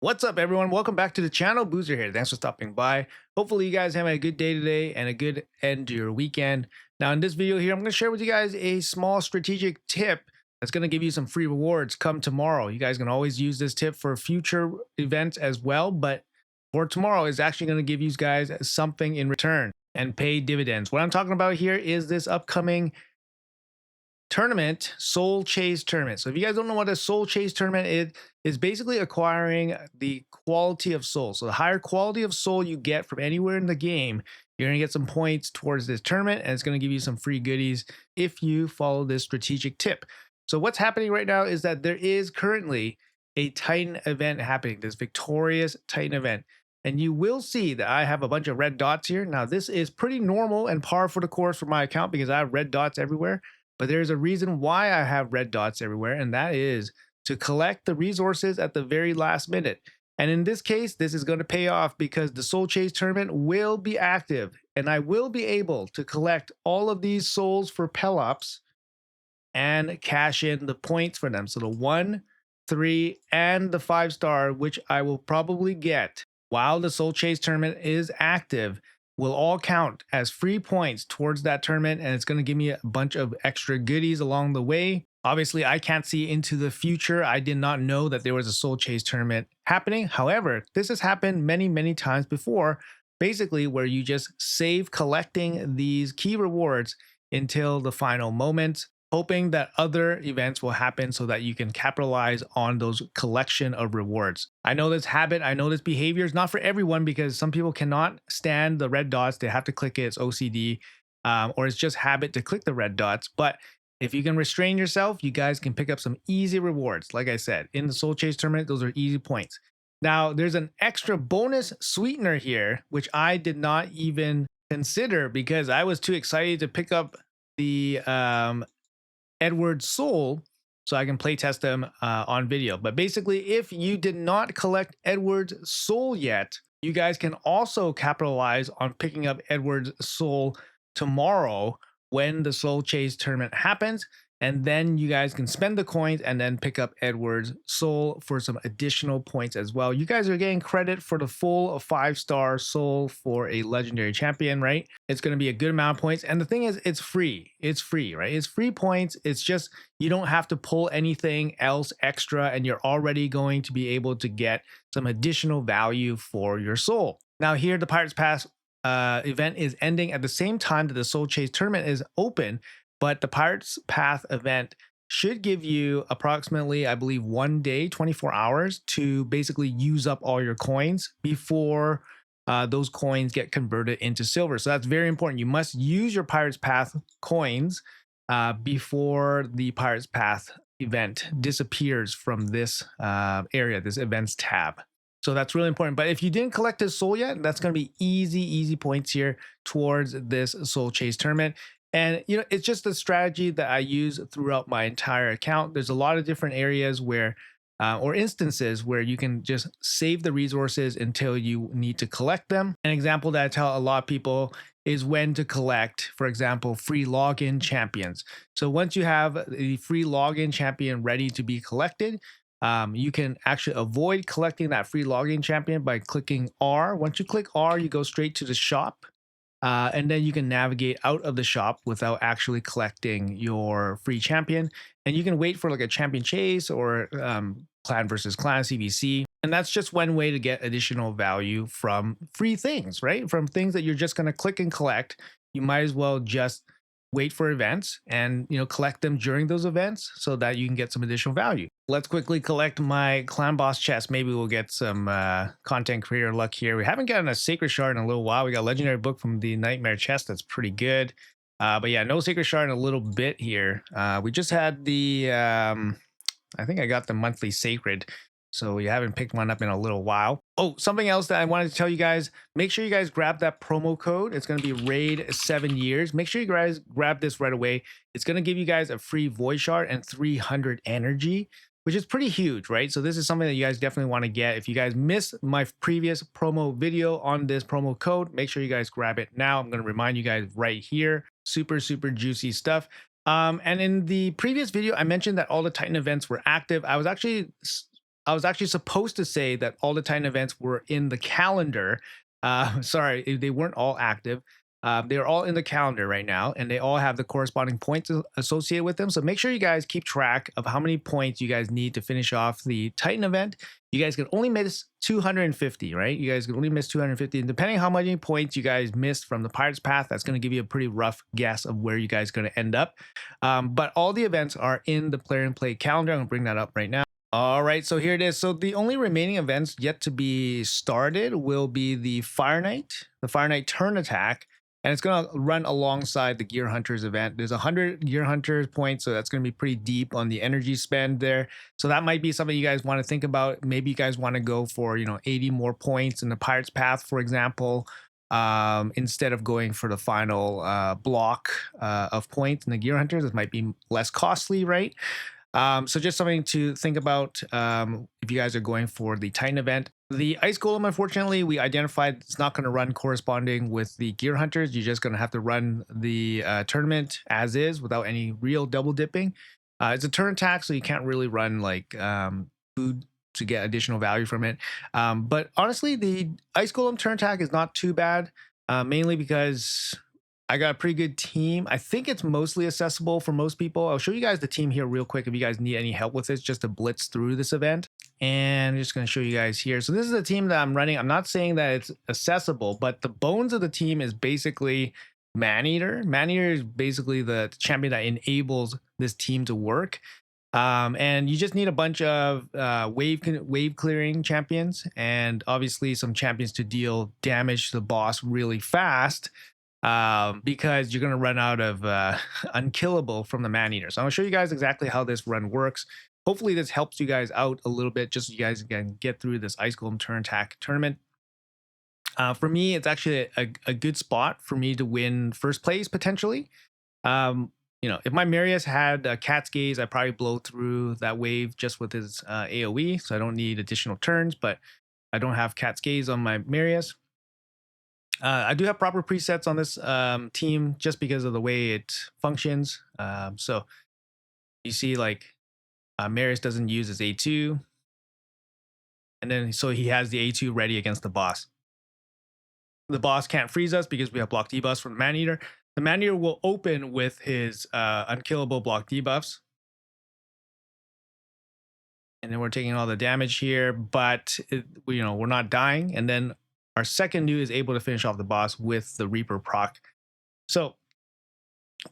What's up, everyone? Welcome back to the channel. Boozer here. Thanks for stopping by. Hopefully, you guys have a good day today and a good end to your weekend. Now, in this video here, I'm going to share with you guys a small strategic tip that's going to give you some free rewards come tomorrow. You guys can always use this tip for future events as well, but for tomorrow is actually going to give you guys something in return and pay dividends. What I'm talking about here is this upcoming tournament, Soul Chase tournament. So if you guys don't know what a Soul Chase tournament is basically acquiring the quality of soul. So the higher quality of soul you get from anywhere in the game, you're gonna get some points towards this tournament, and it's gonna give you some free goodies if you follow this strategic tip. So what's happening right now is that there is currently a Titan event happening, this victorious Titan event. And you will see that I have a bunch of red dots here. Now, this is pretty normal and par for the course for my account because I have red dots everywhere. But there's a reason why I have red dots everywhere, and that is to collect the resources at the very last minute. And in this case, this is going to pay off because the Soul Chase tournament will be active, and I will be able to collect all of these souls for Pelops and cash in the points for them. So the 1, 3, and the 5-star, which I will probably get while the Soul Chase tournament is active, will all count as free points towards that tournament, and it's going to give me a bunch of extra goodies along the way. Obviously, I can't see into the future. I did not know that there was a Soul Chase tournament happening. However, this has happened many, many times before, basically where you just save collecting these key rewards until the final moment, hoping that other events will happen so that you can capitalize on those collection of rewards. I know this habit, I know this behavior is not for everyone because some people cannot stand the red dots. They have to click it, it's OCD, or it's just habit to click the red dots. But if you can restrain yourself, you guys can pick up some easy rewards. Like I said, in the Soul Chase tournament, those are easy points. Now, there's an extra bonus sweetener here, which I did not even consider because I was too excited to pick up the Edward Soul so I can play test them on video. But basically, if you did not collect Edward's Soul yet, you guys can also capitalize on picking up Edward's Soul tomorrow when the Soul Chase tournament happens. And then you guys can spend the coins and then pick up Edward's Soul for some additional points as well. You guys are getting credit for the full 5-star soul for a legendary champion, right? It's going to be a good amount of points. And the thing is, it's free. It's free, right? It's free points. It's just you don't have to pull anything else extra, and you're already going to be able to get some additional value for your soul. Now, here, the Pirates Pass event is ending at the same time that the Soul Chase tournament is open, but the Pirates Path event should give you approximately, I believe, 1 day, 24 hours to basically use up all your coins before those coins get converted into silver. So that's very important. You must use your Pirates Path coins before the Pirates Path event disappears from this area, this events tab. So that's really important. But if you didn't collect his soul yet, that's going to be easy points here towards this Soul Chase tournament. And it's just a strategy that I use throughout my entire account. There's a lot of different areas where or instances where you can just save the resources until you need to collect them. An example that I tell a lot of people is when to collect, for example, free login champions. So once you have the free login champion ready to be collected, you can actually avoid collecting that free login champion by clicking R. Once you click R, you go straight to the shop. And then you can navigate out of the shop without actually collecting your free champion. And you can wait for like a champion chase or clan versus clan CVC. And that's just one way to get additional value from free things, right? From things that you're just going to click and collect. You might as well just wait for events and collect them during those events so that you can get some additional value. Let's quickly collect my clan boss chest. Maybe we'll get some content creator luck here. We haven't gotten a sacred shard in a little while. We got a legendary book from the nightmare chest. That's pretty good. But yeah, no sacred shard in a little bit here. We just had the I think I got the monthly sacred, so you haven't picked one up in a little while. Oh, something else that I wanted to tell you guys, make sure you guys grab that promo code. It's going to be RAID 7 years. Make sure you guys grab this right away. It's going to give you guys a free void shard and 300 energy, which is pretty huge, right? So this is something that you guys definitely want to get. If you guys missed my previous promo video on this promo code, make sure you guys grab it now. I'm going to remind you guys right here. Super juicy stuff. And in the previous video, I mentioned that all the Titan events were active. I was actually I was actually supposed to say that all the Titan events were in the calendar. Sorry, they weren't all active. They are all in the calendar right now, and they all have the corresponding points associated with them. So make sure you guys keep track of how many points you guys need to finish off the Titan event. You guys can only miss 250, right? You guys can only miss 250. And depending how many points you guys missed from the Pirate's Path, that's going to give you a pretty rough guess of where you guys are going to end up. But all the events are in the Player and Play calendar. I'm going to bring that up right now. All right, so here it is. So the only remaining events yet to be started will be the Fire Knight Turn Attack, and it's going to run alongside the Gear Hunters event. There's 100 Gear Hunters points, so that's going to be pretty deep on the energy spend there. So that might be something you guys want to think about. Maybe you guys want to go for 80 more points in the Pirate's Path, for example, instead of going for the final block of points in the Gear Hunters. It might be less costly, right? So just something to think about if you guys are going for the Titan event. The Ice Golem, unfortunately, we identified it's not going to run corresponding with the Gear Hunters. You're just going to have to run the tournament as is without any real double dipping. It's a turn attack, so you can't really run like food to get additional value from it. But honestly, the Ice Golem turn attack is not too bad, mainly because I got a pretty good team. I think it's mostly accessible for most people. I'll show you guys the team here real quick if you guys need any help with this, just to blitz through this event. And I'm just going to show you guys here. So this is the team that I'm running. I'm not saying that it's accessible, but the bones of the team is basically Maneater. Maneater is basically the champion that enables this team to work. And you just need a bunch of wave clearing champions, and obviously some champions to deal damage to the boss really fast. Because you're going to run out of unkillable from the Maneater. So I'm going to show you guys exactly how this run works. Hopefully this helps you guys out a little bit, just so you guys can get through this Ice Golem Turn Attack tournament. For me, it's actually a good spot for me to win first place, potentially. If my Marius had Cat's Gaze, I'd probably blow through that wave just with his AoE, so I don't need additional turns, but I don't have Cat's Gaze on my Marius. I do have proper presets on this team just because of the way it functions. So you see, like, Marius doesn't use his A2. And then so he has the A2 ready against the boss. The boss can't freeze us because we have block debuffs from the Maneater. The Maneater will open with his unkillable block debuffs. And then we're taking all the damage here, but we're not dying. And then our second new is able to finish off the boss with the Reaper proc. So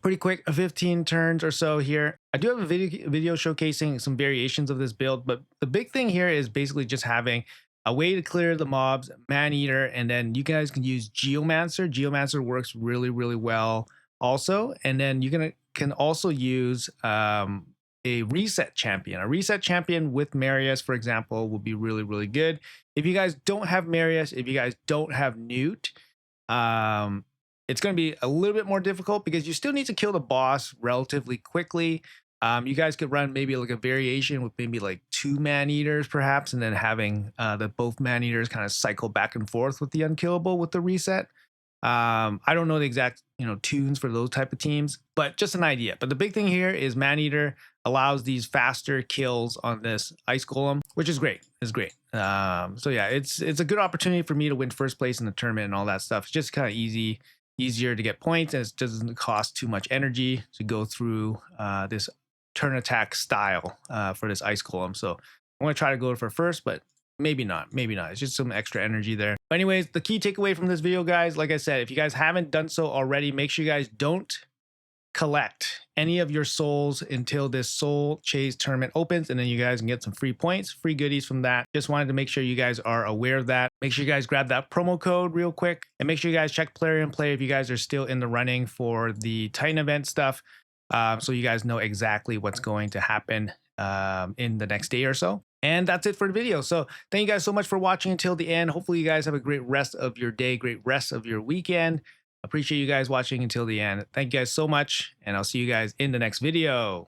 pretty quick, 15 turns or so here. I do have a video showcasing some variations of this build, but the big thing here is basically just having a way to clear the mobs, Maneater, and then you guys can use Geomancer. Geomancer works really, really well also. And then you can also use a reset champion. A reset champion with Marius, for example, will be really, really good. If you guys don't have Marius, if you guys don't have Newt, it's going to be a little bit more difficult because you still need to kill the boss relatively quickly. You guys could run maybe like a variation with maybe like 2 Maneaters perhaps, and then having both Maneaters kind of cycle back and forth with the unkillable with the reset. I don't know the exact tunes for those type of teams, but just an idea. But the big thing here is Maneater allows these faster kills on this Ice Golem, which is great. It's great. So yeah, it's a good opportunity for me to win first place in the tournament and all that stuff. It's just kind of easier to get points, and it doesn't cost too much energy to go through this turn attack style for this Ice Golem. So I'm going to try to go for first, but maybe not. It's just some extra energy there. But anyways, the key takeaway from this video, guys, like I said, if you guys haven't done so already, make sure you guys don't collect any of your souls until this soul chase tournament opens, and then you guys can get some free points, free goodies from that. Just wanted to make sure you guys are aware of that. Make sure you guys grab that promo code real quick, and make sure you guys check Player and Play if you guys are still in the running for the Titan event stuff, so you guys know exactly what's going to happen in the next day or so. And that's it for the video. So thank you guys so much for watching until the end. Hopefully you guys have a great rest of your day, great rest of your weekend. Appreciate you guys watching until the end. Thank you guys so much, and I'll see you guys in the next video.